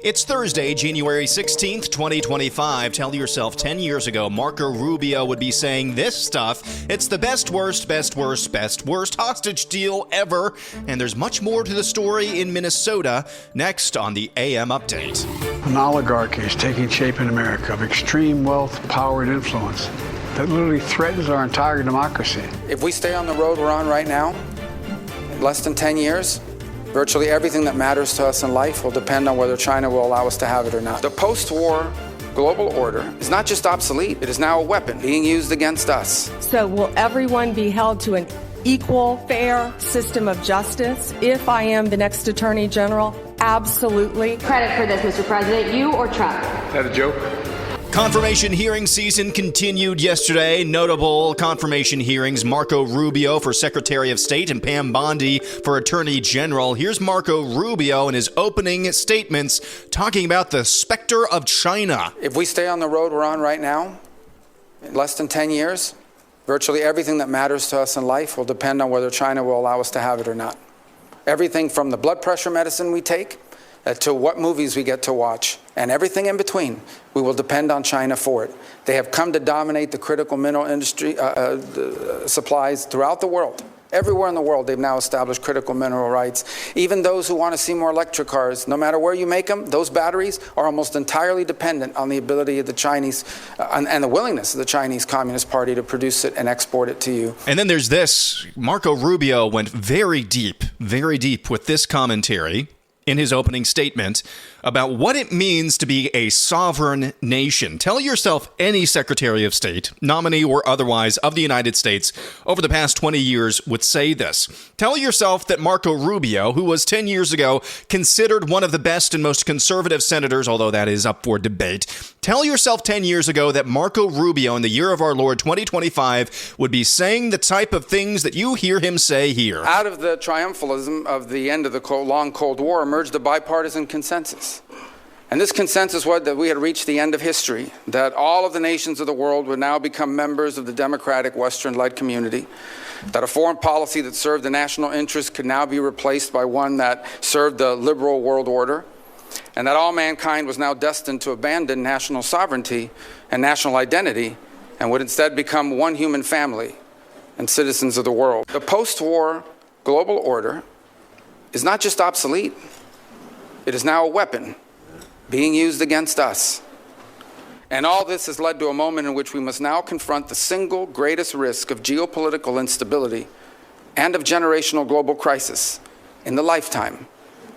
It's Thursday, January 16th, 2025. Tell yourself 10 years ago, Marco Rubio would be saying this stuff. It's the best, worst hostage deal ever. And there's much more to the story in Minnesota. Next on the AM Update. An oligarchy is taking shape in America of extreme wealth, power, and influence that literally threatens our entire democracy. If we stay on the road we're on right now, in less than 10 years, virtually everything that matters to us in life will depend on whether China will allow us to have it or not. The post-war global order is not just obsolete, it is now a weapon being used against us. So will everyone be held to an equal, fair system of justice if I am the next Attorney General? Absolutely. Credit for this, Mr. President, you or Trump? Is that a joke? Confirmation hearing season continued yesterday. Notable confirmation hearings: Marco Rubio for Secretary of State and Pam Bondi for Attorney General. Here's Marco Rubio in his opening statements talking about the specter of China. If we stay on the road we're on right now, in less than 10 years, virtually everything that matters to us in life will depend on whether China will allow us to have it or not. Everything from the blood pressure medicine we take to what movies we get to watch, and everything in between, we will depend on China for it. They have come to dominate the critical mineral industry supplies throughout the world. Everywhere in the world, they've now established critical mineral rights. Even those who want to see more electric cars, no matter where you make them, those batteries are almost entirely dependent on the ability of the Chinese and the willingness of the Chinese Communist Party to produce it and export it to you. And then there's this. Marco Rubio went very deep with this commentary in his opening statement about what it means to be a sovereign nation. Tell yourself any Secretary of State, nominee or otherwise, of the United States over the past 20 years would say this. Tell yourself that Marco Rubio, who was 10 years ago considered one of the best and most conservative senators, although that is up for debate, tell yourself 10 years ago that Marco Rubio in the year of our Lord 2025 would be saying the type of things that you hear him say here. Out of the triumphalism of the end of the long Cold War emerged a bipartisan consensus. And this consensus was that we had reached the end of history, that all of the nations of the world would now become members of the democratic Western-led community, that a foreign policy that served the national interest could now be replaced by one that served the liberal world order, and that all mankind was now destined to abandon national sovereignty and national identity and would instead become one human family and citizens of the world. The post-war global order is not just obsolete, it is now a weapon being used against us. And all this has led to a moment in which we must now confront the single greatest risk of geopolitical instability and of generational global crisis in the lifetime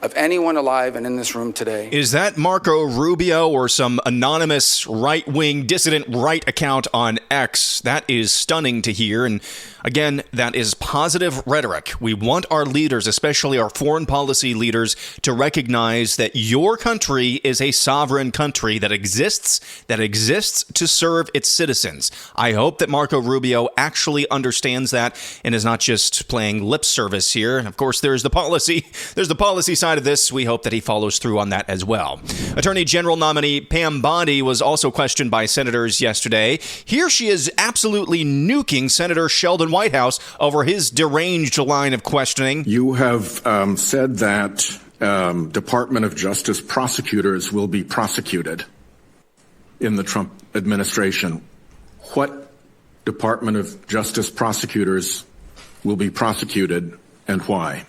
of anyone alive and in this room today. Is that Marco Rubio or some anonymous right-wing dissident right account on X? That is stunning to hear. And again, that is positive rhetoric. We want our leaders, especially our foreign policy leaders, to recognize that your country is a sovereign country that exists to serve its citizens. I hope that Marco Rubio actually understands that and is not just playing lip service here. And of course, there's the policy side of this. We hope that he follows through on that as well. Attorney General nominee Pam Bondi was also questioned by senators yesterday. Here she is absolutely nuking Senator Sheldon Whitehouse over his deranged line of questioning. You have said that Department of Justice prosecutors will be prosecuted in the Trump administration. What Department of Justice prosecutors will be prosecuted and why?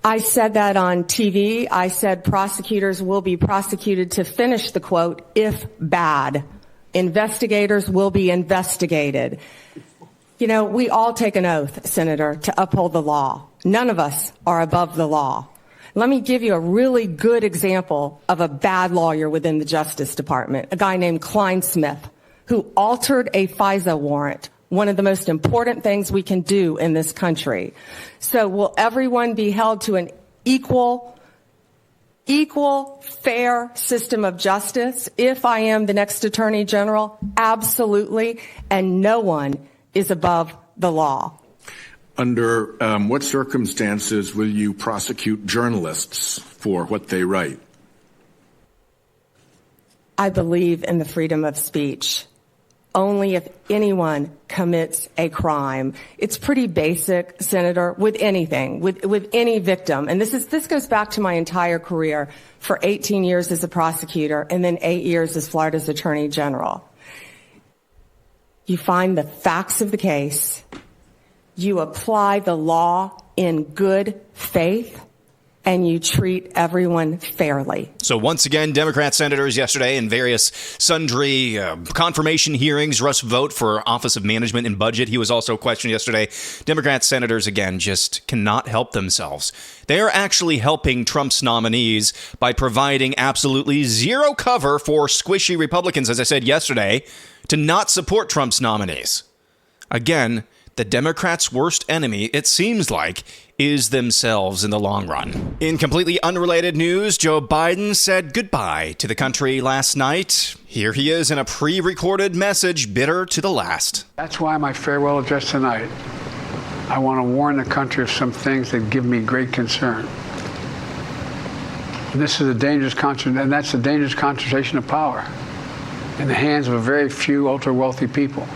I said that on TV. I said prosecutors will be prosecuted, to finish the quote, if bad. Investigators will be investigated. You know, we all take an oath, Senator, to uphold the law. None of us are above the law. Let me give you a really good example of a bad lawyer within the Justice Department, a guy named Kleinsmith, who altered a FISA warrant, one of the most important things we can do in this country. So will everyone be held to an equal, fair system of justice if I am the next Attorney General? Absolutely. And no one is above the law. Under what circumstances will you prosecute journalists for what they write? I believe in the freedom of speech. only if anyone commits a crime. It's pretty basic, Senator, with anything, with any victim. And this goes back to my entire career for 18 years as a prosecutor and then 8 years as Florida's Attorney General. You find the facts of the case, you apply the law in good faith, and you treat everyone fairly. So once again, Democrat senators yesterday in various sundry confirmation hearings, Russ Vogt for Office of Management and Budget. He was also questioned yesterday. Democrat senators, again, just cannot help themselves. They are actually helping Trump's nominees by providing absolutely zero cover for squishy Republicans, as I said yesterday, to not support Trump's nominees. Again, the Democrats' worst enemy, it seems like, is themselves in the long run. In completely unrelated news, Joe Biden said goodbye to the country last night. Here he is in a pre-recorded message, bitter to the last. That's why my farewell address tonight, I want to warn the country of some things that give me great concern. And this is a dangerous and that's a dangerous concentration of power in the hands of a very few ultra-wealthy people.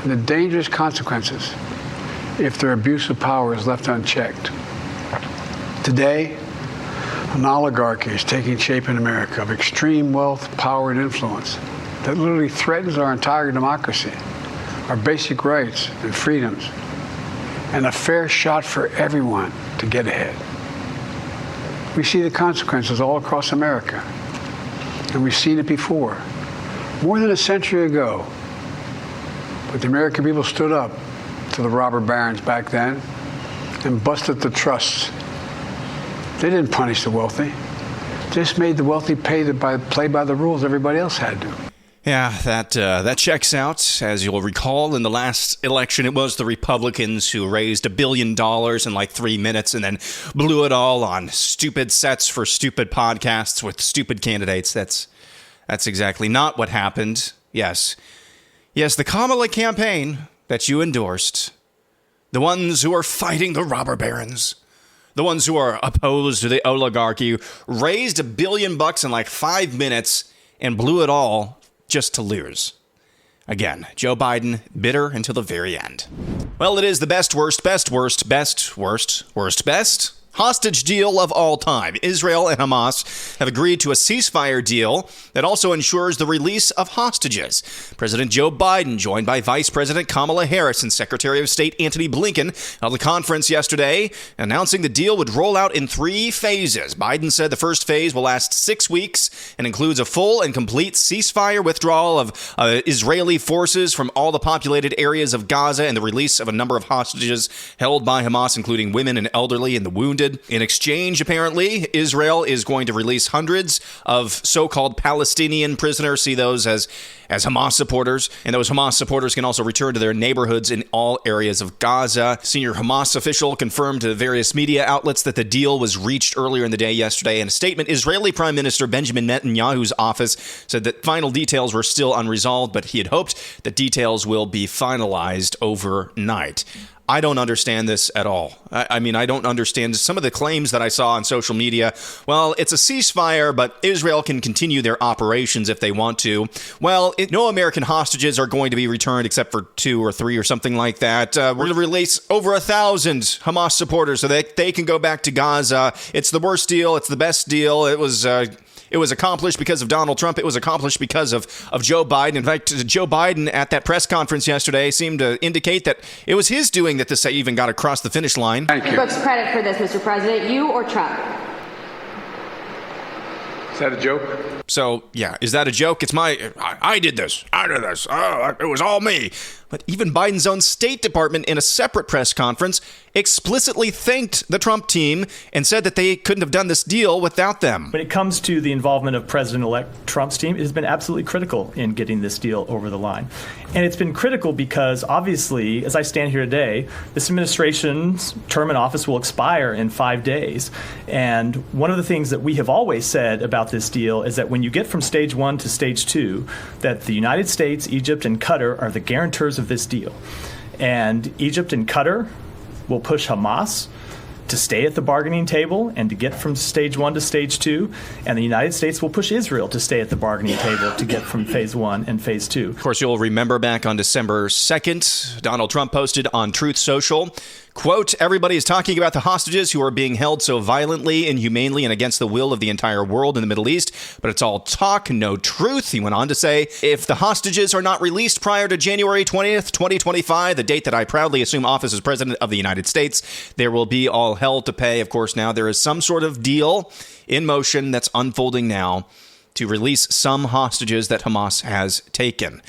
And the dangerous consequences if their abuse of power is left unchecked. Today, an oligarchy is taking shape in America of extreme wealth, power, and influence that literally threatens our entire democracy, our basic rights and freedoms, and a fair shot for everyone to get ahead. We see the consequences all across America, and we've seen it before. More than a century ago, but the American people stood up to the robber barons back then and busted the trusts. They didn't punish the wealthy. Just made the wealthy play by the rules everybody else had to. Yeah, that checks out. As you'll recall, in the last election, it was the Republicans who raised $1 billion in like 3 minutes and then blew it all on stupid sets for stupid podcasts with stupid candidates. That's exactly not what happened. Yes, the Kamala campaign that you endorsed, the ones who are fighting the robber barons, the ones who are opposed to the oligarchy, raised $1 billion in like 5 minutes and blew it all just to lose. Again, Joe Biden, bitter until the very end. Well, it is the best hostage deal of all time. Israel and Hamas have agreed to a ceasefire deal that also ensures the release of hostages. President Joe Biden, joined by Vice President Kamala Harris and Secretary of State Antony Blinken, held a conference yesterday announcing the deal would roll out in 3 phases. Biden said the first phase will last 6 weeks and includes a full and complete ceasefire withdrawal of Israeli forces from all the populated areas of Gaza and the release of a number of hostages held by Hamas, including women and elderly and the wounded. In exchange, apparently, Israel is going to release hundreds of so-called Palestinian prisoners, see those as Hamas supporters, and those Hamas supporters can also return to their neighborhoods in all areas of Gaza. Senior Hamas official confirmed to various media outlets that the deal was reached earlier in the day yesterday. In a statement, Israeli Prime Minister Benjamin Netanyahu's office said that final details were still unresolved, but he had hoped that details will be finalized overnight. I don't understand this at all. I mean, I don't understand some of the claims that I saw on social media. Well, it's a ceasefire, but Israel can continue their operations if they want to. Well, no American hostages are going to be returned except for 2 or 3 or something like that. We're going to release over 1,000 Hamas supporters so that they can go back to Gaza. It's the worst deal. It's the best deal. It was accomplished because of Donald Trump. It was accomplished because of Joe Biden. In fact, Joe Biden at that press conference yesterday seemed to indicate that it was his doing that this even got across the finish line. Thank you. Who takes credit for this, Mr. President, you or Trump? Is that a joke? So, yeah, is that a joke? I did this. Oh, it was all me. But even Biden's own State Department in a separate press conference explicitly thanked the Trump team and said that they couldn't have done this deal without them. When it comes to the involvement of President-elect Trump's team, it has been absolutely critical in getting this deal over the line. And it's been critical because, obviously, as I stand here today, this administration's term in office will expire in 5 days. And one of the things that we have always said about this deal is that when you get from stage 1 to stage 2, that the United States, Egypt, and Qatar are the guarantors of this deal. And Egypt and Qatar will push Hamas to stay at the bargaining table and to get from stage 1 to stage 2, and the United States will push Israel to stay at the bargaining table to get from phase 1 and phase 2. Of course, you'll remember back on December 2nd, Donald Trump posted on Truth Social, quote, "Everybody is talking about the hostages who are being held so violently, inhumanely, and against the will of the entire world in the Middle East, but it's all talk, no truth." He went on to say, "If the hostages are not released prior to January 20th, 2025, the date that I proudly assume office as President of the United States, there will be all hell to pay." Of course, now there is some sort of deal in motion that's unfolding now to release some hostages that Hamas has taken.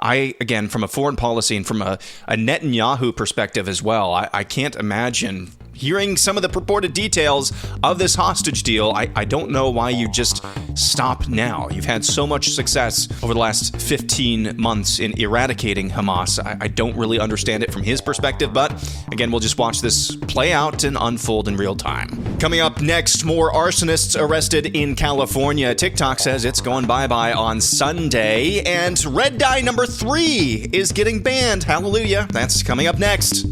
Again, from a foreign policy and from a Netanyahu perspective as well, I can't imagine hearing some of the purported details of this hostage deal. I don't know why you just stop now. You've had so much success over the last 15 months in eradicating Hamas. I don't really understand it from his perspective, but again, we'll just watch this play out and unfold in real time. Coming up next, more arsonists arrested in California. TikTok says it's going bye-bye on Sunday, and red dye number 3 is getting banned. Hallelujah. That's coming up next.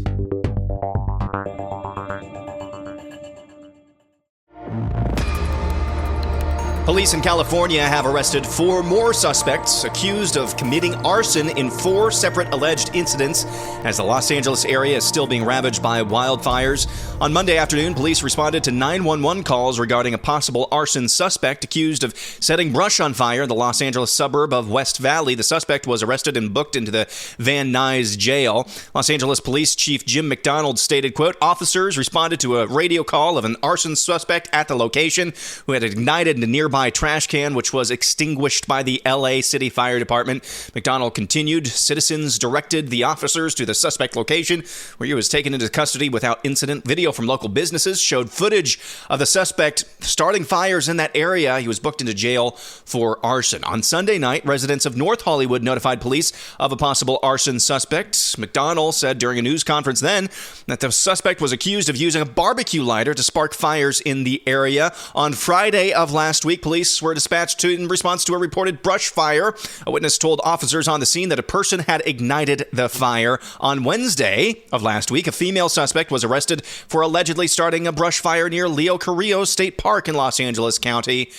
Police in California have arrested 4 more suspects accused of committing arson in 4 separate alleged incidents as the Los Angeles area is still being ravaged by wildfires. On Monday afternoon, police responded to 911 calls regarding a possible arson suspect accused of setting brush on fire in the Los Angeles suburb of West Valley. The suspect was arrested and booked into the Van Nuys jail. Los Angeles Police Chief Jim McDonald stated, quote, "Officers responded to a radio call of an arson suspect at the location who had ignited a nearby trash can, which was extinguished by the LA City Fire Department." McDonald continued, "Citizens directed the officers to the suspect location, where he was taken into custody without incident. Video from local businesses showed footage of the suspect starting fires in that area. He was booked into jail for arson." On Sunday night, residents of North Hollywood notified police of a possible arson suspect. McDonald said during a news conference then that the suspect was accused of using a barbecue lighter to spark fires in the area. On Friday of last week, police were dispatched in response to a reported brush fire. A witness told officers on the scene that a person had ignited the fire. On Wednesday of last week, a female suspect was arrested for allegedly starting a brush fire near Leo Carrillo State Park in Los Angeles County.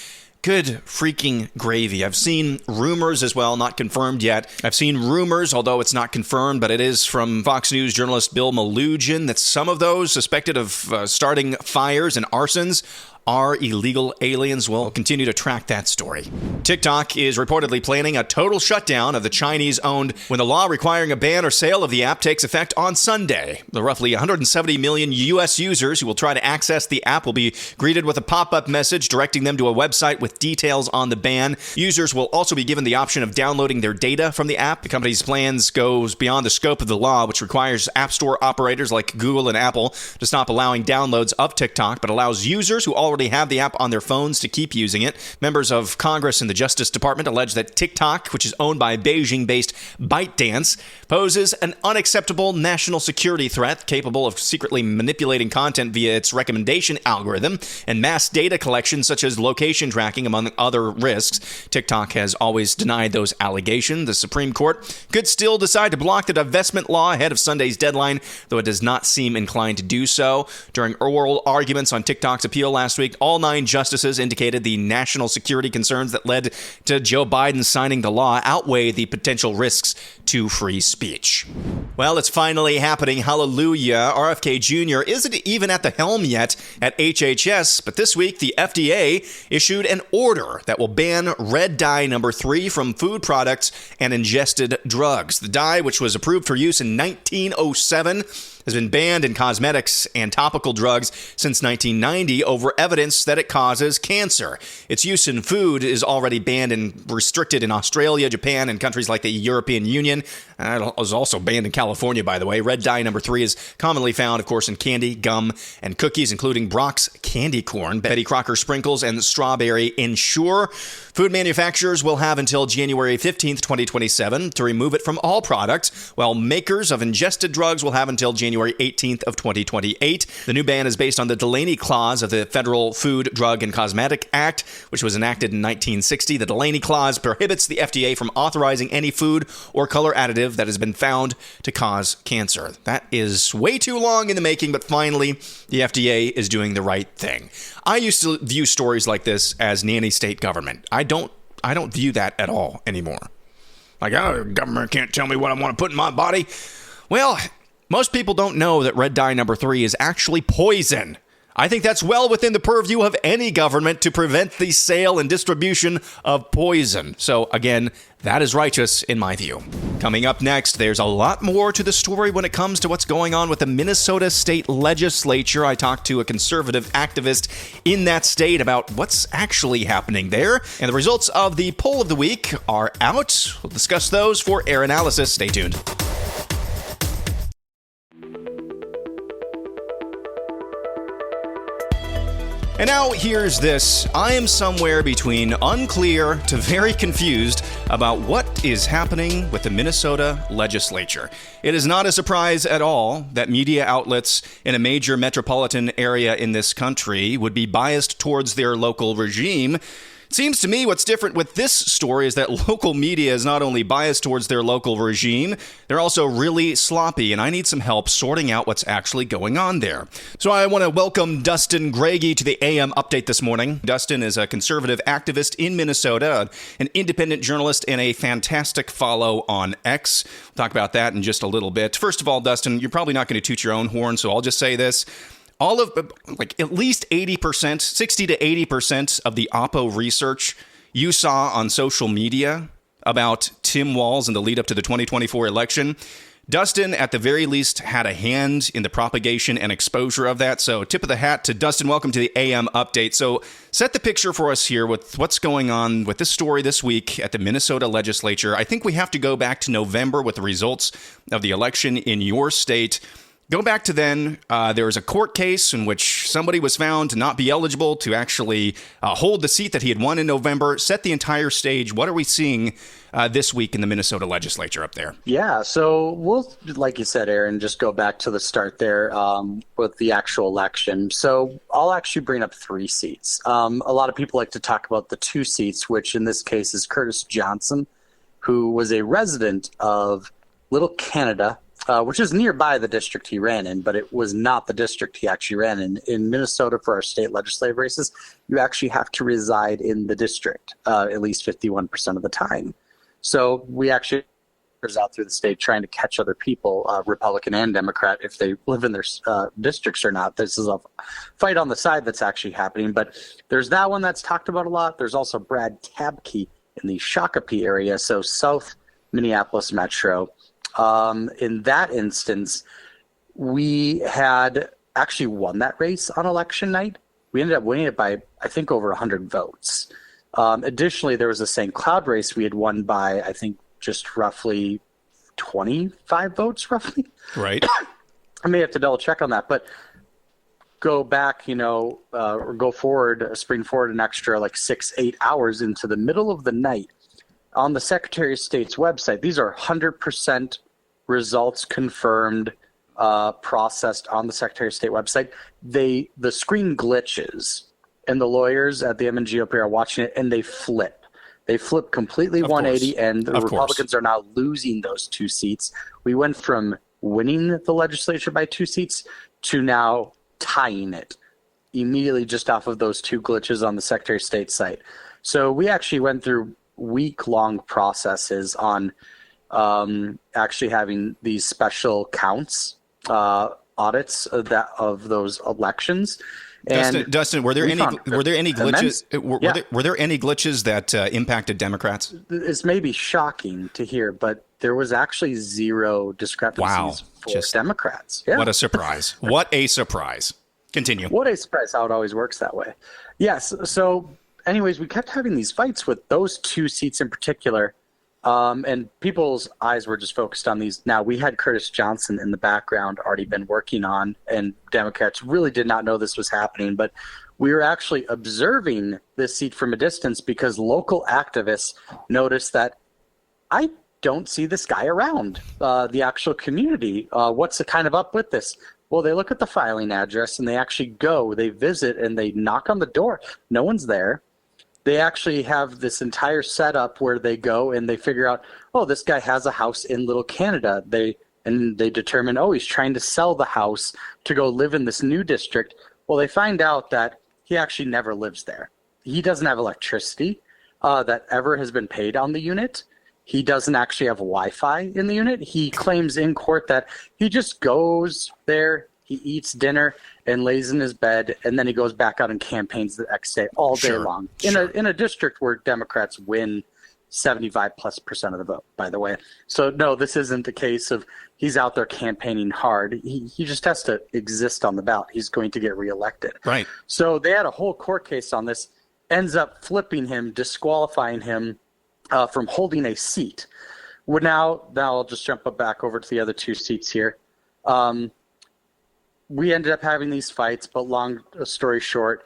Good freaking gravy. I've seen rumors as well, not confirmed yet. I've seen rumors, although it's not confirmed, but it is from Fox News journalist Bill Malugin, that some of those suspected of starting fires and arsons are illegal aliens. We'll continue to track that story. TikTok is reportedly planning a total shutdown of the Chinese-owned when the law requiring a ban or sale of the app takes effect on Sunday. The roughly 170 million U.S. users who will try to access the app will be greeted with a pop-up message directing them to a website with details on the ban. Users will also be given the option of downloading their data from the app. The company's plans goes beyond the scope of the law, which requires App Store operators like Google and Apple to stop allowing downloads of TikTok, but allows users who already have the app on their phones to keep using it. Members of Congress and the Justice Department allege that TikTok, which is owned by Beijing-based ByteDance, poses an unacceptable national security threat capable of secretly manipulating content via its recommendation algorithm and mass data collection such as location tracking, among other risks. TikTok has always denied those allegations. The Supreme Court could still decide to block the divestment law ahead of Sunday's deadline, though it does not seem inclined to do so. During oral arguments on TikTok's appeal last week, all 9 justices indicated the national security concerns that led to Joe Biden signing the law outweigh the potential risks to free speech. Well, it's finally happening. Hallelujah. RFK Jr. isn't even at the helm yet at HHS, but this week the FDA issued an order that will ban red dye number 3 from food products and ingested drugs. The dye, which was approved for use in 1907, has been banned in cosmetics and topical drugs since 1990 over evidence that it causes cancer. Its use in food is already banned and restricted in Australia, Japan, and countries like the European Union. It was also banned in California, by the way. Red dye number 3 is commonly found, of course, in candy, gum, and cookies, including Brock's candy corn, Betty Crocker sprinkles, and strawberry Ensure. Food manufacturers will have until January 15th, 2027 to remove it from all products, while makers of ingested drugs will have until January January 18th of 2028. The new ban is based on the Delaney Clause of the Federal Food, Drug, and Cosmetic Act, which was enacted in 1960. The Delaney Clause prohibits the FDA from authorizing any food or color additive that has been found to cause cancer. That is way too long in the making, but finally, the FDA is doing the right thing. I used to view stories like this as nanny state government. I don't view that at all anymore. Like, oh, the government can't tell me what I want to put in my body. Well, most people don't know that red dye number 3 is actually poison. I think that's well within the purview of any government to prevent the sale and distribution of poison. So again, that is righteous in my view. Coming up next, there's a lot more to the story when it comes to what's going on with the Minnesota State Legislature. I talked to a conservative activist in that state about what's actually happening there. And the results of the poll of the week are out. We'll discuss those for Air Analysis. Stay tuned. And now here's this. I am somewhere between unclear to very confused about what is happening with the Minnesota Legislature. It is not a surprise at all that media outlets in a major metropolitan area in this country would be biased towards their local regime. It seems to me what's different with this story is that local media is not only biased towards their local regime, they're also really sloppy, and I need some help sorting out what's actually going on there. So I want to welcome Dustin Grage to the AM Update this morning. Dustin is a conservative activist in Minnesota, an independent journalist, and a fantastic follow on X. We'll talk about that in just a little bit. First of all, Dustin, you're probably not going to toot your own horn, so I'll just say this. All of, like, at least 80%, 60 to 80% of the Oppo research you saw on social media about Tim Walz in the lead up to the 2024 election, Dustin, at the very least, had a hand in the propagation and exposure of that. So tip of the hat to Dustin. Welcome to the AM Update. So set the picture for us here with what's going on with this story this week at the Minnesota Legislature. I think we have to go back to November with the results of the election in your state. Go back to then, there was a court case in which somebody was found to not be eligible to actually hold the seat that he had won in November. Set the entire stage. What are we seeing this week in the Minnesota Legislature up there? Yeah, so we'll, like you said, Aaron, just go back to the start there with the actual election. So I'll actually bring up 3 seats. A lot of people like to talk about the 2 seats, which in this case is Curtis Johnson, who was a resident of Little Canada, which is nearby the district he ran in, but it was not the district he actually ran in. In Minnesota, for our state legislative races, you actually have to reside in the district at least 51% of the time. So we actually out through the state trying to catch other people, Republican and Democrat, if they live in their districts or not. This is a fight on the side that's actually happening. But there's that one that's talked about a lot. There's also Brad Tabke in the Shakopee area, so South Minneapolis Metro. In that instance, we had actually won that race on election night. We ended up winning it by, I think, over 100 votes. Additionally, there was a St. Cloud race we had won by, I think, just roughly 25 votes, roughly. Right. I may have to double check on that, but go back, or go forward, spring forward an extra like 6-8 hours into the middle of the night. On the Secretary of State's website, these are 100% results confirmed, processed on the Secretary of State website. The screen glitches, and the lawyers at the MNGOP are watching it, and they flip. They flip completely 180, and the Republicans are now losing those 2 seats. We went from winning the legislature by 2 seats to now tying it immediately just off of those 2 glitches on the Secretary of State site. So we actually went through week-long processes on actually having these special counts, audits of those elections. Dustin, were there any glitches? Were there any glitches that impacted Democrats? This may be shocking to hear, but there was actually 0 discrepancies for Democrats. Yeah. What a surprise! What a surprise! Continue. What a surprise! How it always works that way. Yes. So. Anyways, we kept having these fights with those 2 seats in particular, and people's eyes were just focused on these. Now, we had Curtis Johnson in the background already been working on, and Democrats really did not know this was happening, but we were actually observing this seat from a distance because local activists noticed that I don't see this guy around the actual community. What's kind of up with this? Well, they look at the filing address and they actually go, they visit, and they knock on the door. No one's there. They actually have this entire setup where they go and they figure out, oh, this guy has a house in Little Canada. They determine, oh, he's trying to sell the house to go live in this new district. Well, they find out that he actually never lives there. He doesn't have electricity that ever has been paid on the unit. He doesn't actually have Wi-Fi in the unit. He claims in court that he just goes there, he eats dinner, and lays in his bed, and then he goes back out and campaigns the next day all day long in a district where Democrats win 75+% of the vote, by the way. So no, this isn't the case of he's out there campaigning hard. He just has to exist on the ballot. He's going to get reelected. Right. So they had a whole court case on this, ends up flipping him, disqualifying him from holding a seat. Well, now I'll just jump back over to the other two seats here. We ended up having these fights, but long story short,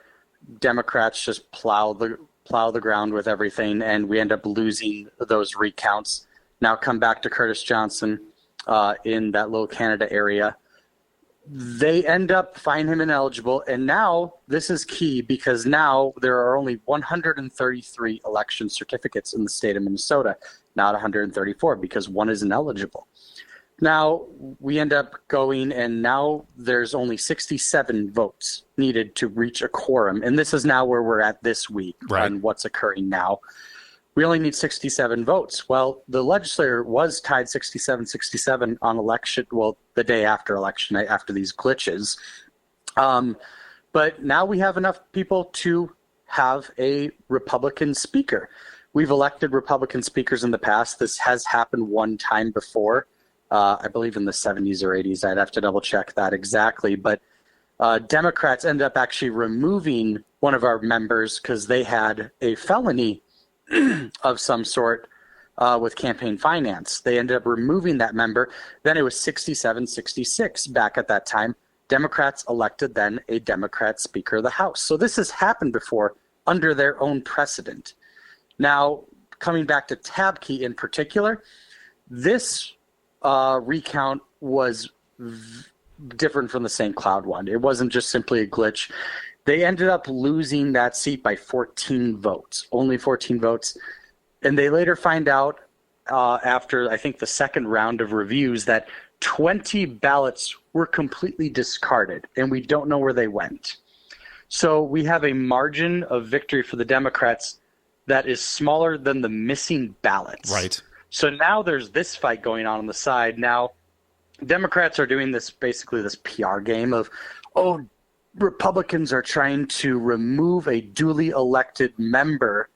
Democrats just plow the ground with everything, and we end up losing those recounts. Now come back to Curtis Johnson in that Little Canada area. They end up finding him ineligible, and now this is key because now there are only 133 election certificates in the state of Minnesota, not 134 because one is ineligible. Now we end up going, and now there's only 67 votes needed to reach a quorum, and this is now where we're at this week and what's occurring now. We only need 67 votes. Well, the legislature was tied 67-67 on election, well, the day after election, after these glitches. But now we have enough people to have a Republican speaker. We've elected Republican speakers in the past. This has happened one time before, I believe in the 70s or 80s. I'd have to double check that exactly. But Democrats ended up actually removing one of our members because they had a felony of some sort with campaign finance. They ended up removing that member. Then it was 67-66 back at that time. Democrats elected then a Democrat Speaker of the House. So this has happened before under their own precedent. Now, coming back to Tabke in particular, this recount was different from the St. Cloud one. It wasn't just simply a glitch. They ended up losing that seat by 14 votes, only 14 votes. And they later find out after, I think, the second round of reviews that 20 ballots were completely discarded, and we don't know where they went. So we have a margin of victory for the Democrats that is smaller than the missing ballots. Right. So now there's this fight going on the side. Now, Democrats are doing this, basically this PR game of, oh, Republicans are trying to remove a duly elected member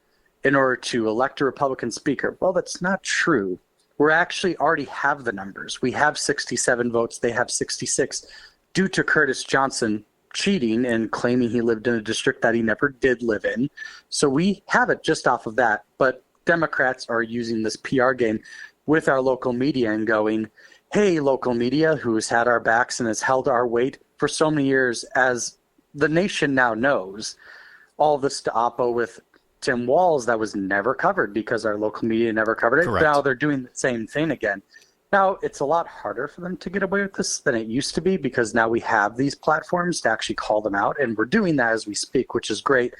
in order to elect a Republican speaker. Well, that's not true. We actually already have the numbers. We have 67 votes. They have 66 due to Curtis Johnson cheating and claiming he lived in a district that he never did live in. So we have it just off of that. But Democrats are using this PR game with our local media and going, hey, local media who's had our backs and has held our weight for so many years, as the nation now knows, all this to oppo with Tim Walz that was never covered because our local media never covered it. Correct. Now they're doing the same thing again. Now, it's a lot harder for them to get away with this than it used to be because now we have these platforms to actually call them out, and we're doing that as we speak, which is great.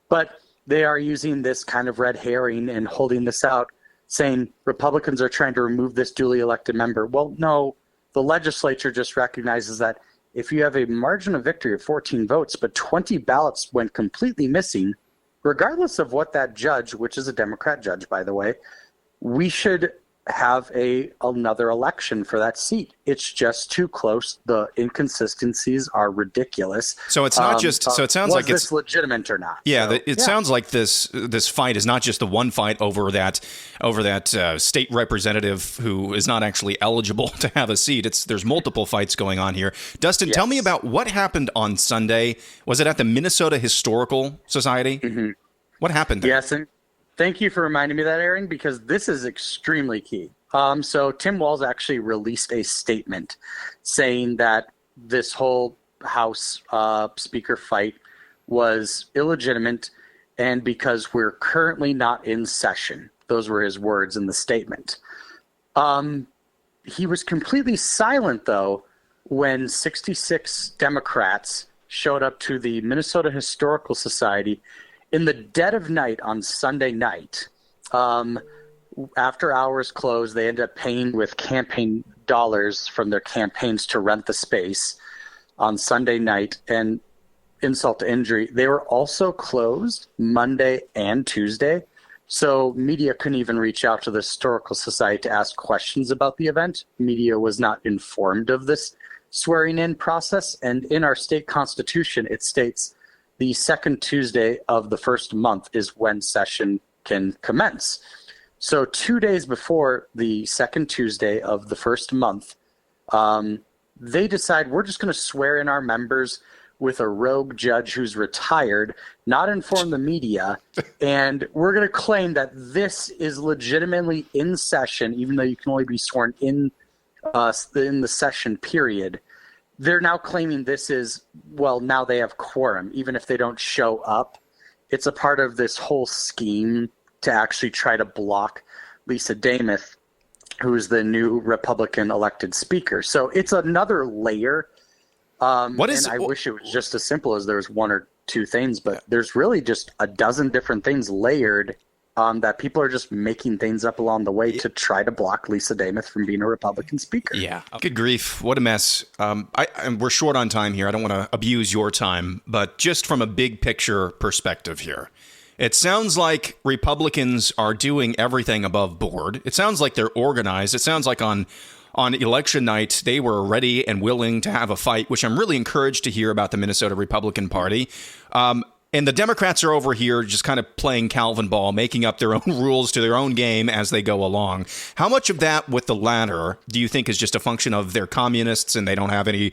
But they are using this kind of red herring and holding this out, saying Republicans are trying to remove this duly elected member. Well, no, the legislature just recognizes that if you have a margin of victory of 14 votes, but 20 ballots went completely missing, regardless of what that judge, which is a Democrat judge, by the way, we should have another election for that seat. It's just too close. The inconsistencies are ridiculous. So it's not just. So it sounds like it's legitimate or not. Yeah, so, it sounds like this fight is not just the one fight over that state representative who is not actually eligible to have a seat. There's multiple fights going on here. Dustin, tell me about what happened on Sunday. Was it at the Minnesota Historical Society? Mm-hmm. What happened there? Yes, and thank you for reminding me of that, Aaron, because this is extremely key. So Tim Walz actually released a statement saying that this whole House Speaker fight was illegitimate and because we're currently not in session. Those were his words in the statement. He was completely silent, though, when 66 Democrats showed up to the Minnesota Historical Society in the dead of night on Sunday night. After hours closed, they ended up paying with campaign dollars from their campaigns to rent the space on Sunday night. And insult to injury, they were also closed Monday and Tuesday. So media couldn't even reach out to the Historical Society to ask questions about the event. Media was not informed of this swearing in process. And in our state constitution, it states the second Tuesday of the first month is when session can commence. So 2 days before the second Tuesday of the first month, they decide we're just going to swear in our members with a rogue judge who's retired, not inform the media, and we're going to claim that this is legitimately in session, even though you can only be sworn in the session period. They're now claiming this is, well, now they have quorum, even if they don't show up. It's a part of this whole scheme to actually try to block Lisa Dameth, who is the new Republican elected speaker. So it's another layer. I wish it was just as simple as there's one or two things, but there's really just a dozen different things layered that people are just making things up along the way to try to block Lisa Dameth from being a Republican speaker. Yeah. Good grief. What a mess. We're short on time here. I don't want to abuse your time, but just from a big picture perspective here, it sounds like Republicans are doing everything above board. It sounds like they're organized. It sounds like on election night, they were ready and willing to have a fight, which I'm really encouraged to hear about the Minnesota Republican Party. And the Democrats are over here just kind of playing Calvin ball, making up their own rules to their own game as they go along. How much of that with the latter do you think is just a function of they're communists and they don't have any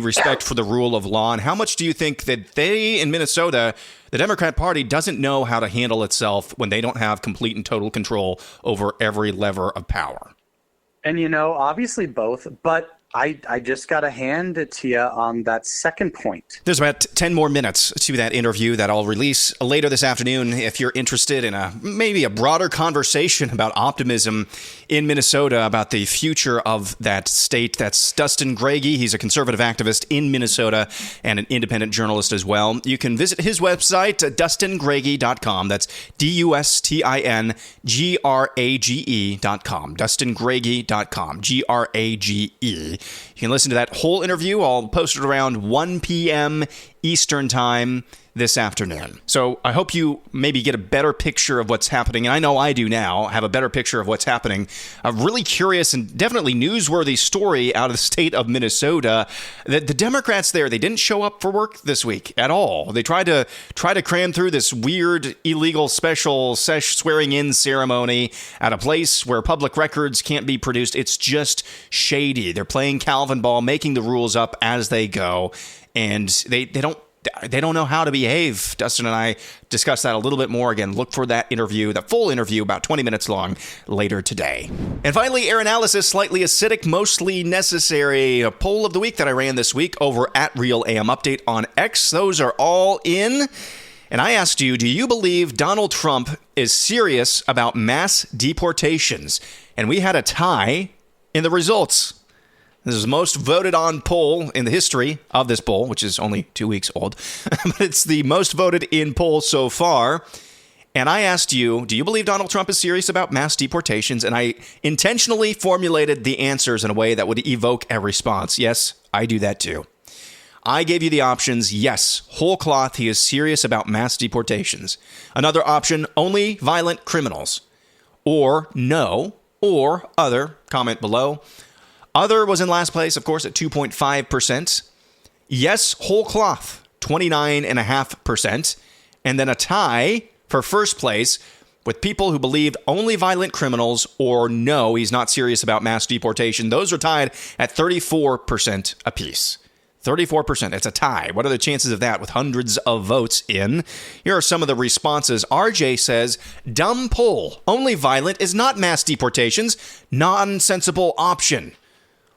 respect for the rule of law? And how much do you think that they in Minnesota, the Democrat Party, doesn't know how to handle itself when they don't have complete and total control over every lever of power? And, obviously both, but I just got to hand it to you on that second point. There's about 10 more minutes to that interview that I'll release later this afternoon. If you're interested in maybe a broader conversation about optimism in Minnesota, about the future of that state, that's Dustin Grage. He's a conservative activist in Minnesota and an independent journalist as well. You can visit his website, dustingrage.com. That's DustinGrage.com. DustinGrage.com. Grage. You can listen to that whole interview. I'll post it around 1 p.m. Eastern Time this afternoon. So I hope you maybe get a better picture of what's happening. And I know I do now have a better picture of what's happening. A really curious and definitely newsworthy story out of the state of Minnesota. That the Democrats there, they didn't show up for work this week at all. They tried to cram through this weird, illegal, special swearing-in ceremony at a place where public records can't be produced. It's just shady. They're playing Calvin ball, making the rules up as they go. And they don't know how to behave. Dustin and I discussed that a little bit more. Again, look for that interview, that full interview, about 20 minutes long, later today. And finally, air analysis, slightly acidic, mostly necessary. A poll of the week that I ran this week over at Real AM Update on X. Those are all in. And I asked you, do you believe Donald Trump is serious about mass deportations? And we had a tie in the results. This is the most voted on poll in the history of this poll, which is only 2 weeks old. But it's the most voted in poll so far. And I asked you, do you believe Donald Trump is serious about mass deportations? And I intentionally formulated the answers in a way that would evoke a response. Yes, I do that too. I gave you the options. Yes, whole cloth, he is serious about mass deportations. Another option, only violent criminals. Or no, or other. Comment below. Other was in last place, of course, at 2.5%. Yes, whole cloth, 29.5%. And then a tie for first place with people who believed only violent criminals or no, he's not serious about mass deportation. Those are tied at 34% apiece. 34%. It's a tie. What are the chances of that with hundreds of votes in? Here are some of the responses. RJ says, dumb poll. Only violent is not mass deportations. Nonsensible option.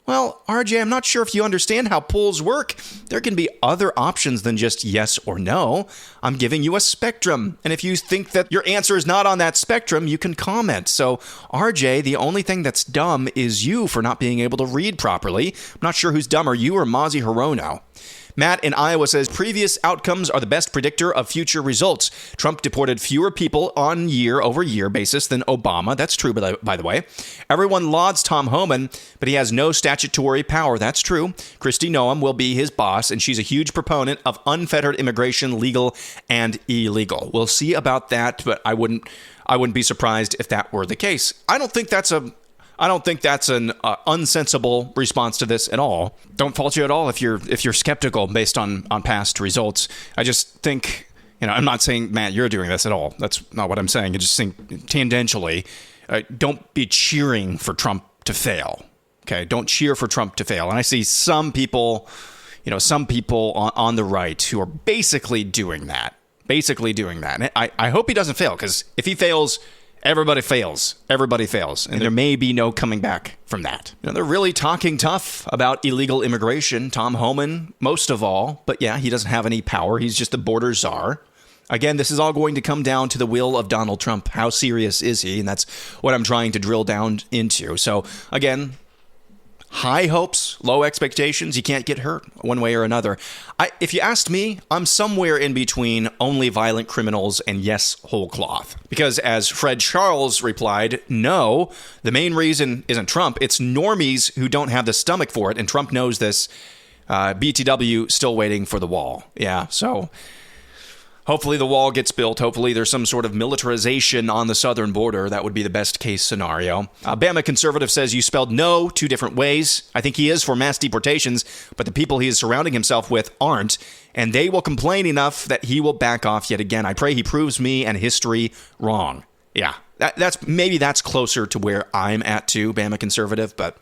Well, RJ, I'm not sure if you understand how polls work. There can be other options than just yes or no. I'm giving you a spectrum. And if you think that your answer is not on that spectrum, you can comment. So, RJ, the only thing that's dumb is you for not being able to read properly. I'm not sure who's dumber, you or Mazi Hirono. Matt in Iowa says, previous outcomes are the best predictor of future results. Trump deported fewer people on year-over-year basis than Obama. That's true, by the way. Everyone lauds Tom Homan, but he has no statutory power. That's true. Kristi Noem will be his boss, and she's a huge proponent of unfettered immigration, legal and illegal. We'll see about that, but I wouldn't be surprised if that were the case. I don't think that's an unsensible response to this at all. Don't fault you at all if you're skeptical based on past results. I just think, I'm not saying, Matt, you're doing this at all. That's not what I'm saying. I just think tangentially, don't be cheering for Trump to fail. Okay, don't cheer for Trump to fail. And I see some people on the right who are basically doing that. And I hope he doesn't fail, because if he fails, everybody fails. And there may be no coming back from that. They're really talking tough about illegal immigration. Tom Homan, most of all. But yeah, he doesn't have any power. He's just the border czar. Again, this is all going to come down to the will of Donald Trump. How serious is he? And that's what I'm trying to drill down into. So again, high hopes, low expectations. You can't get hurt one way or another. If you asked me, I'm somewhere in between only violent criminals and yes, whole cloth. Because as Fred Charles replied, no, the main reason isn't Trump. It's normies who don't have the stomach for it. And Trump knows this. BTW still waiting for the wall. Yeah, so hopefully the wall gets built. Hopefully there's some sort of militarization on the southern border. That would be the best case scenario. Bama conservative says you spelled no 2 different ways. I think he is for mass deportations, but the people he is surrounding himself with aren't, and they will complain enough that he will back off yet again. I pray he proves me and history wrong. Yeah, that's closer to where I'm at too, Bama conservative, but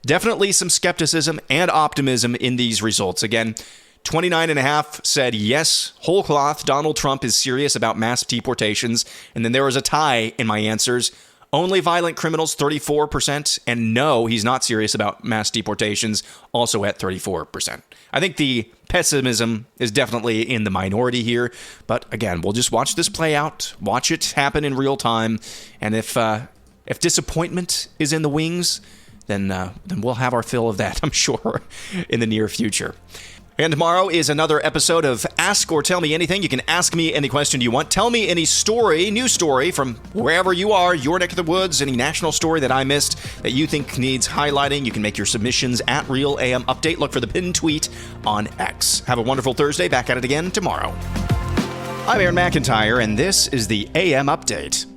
definitely some skepticism and optimism in these results. Again, 29.5% said yes, whole cloth, Donald Trump is serious about mass deportations. And then there was a tie in my answers. Only violent criminals, 34%. And no, he's not serious about mass deportations, also at 34%. I think the pessimism is definitely in the minority here. But again, we'll just watch this play out, watch it happen in real time. And if disappointment is in the wings, then we'll have our fill of that, I'm sure, in the near future. And tomorrow is another episode of Ask or Tell Me Anything. You can ask me any question you want. Tell me any story, news story from wherever you are, your neck of the woods, any national story that I missed that you think needs highlighting. You can make your submissions at Real AM Update. Look for the pinned tweet on X. Have a wonderful Thursday. Back at it again tomorrow. I'm Aaron McIntire, and this is the AM Update.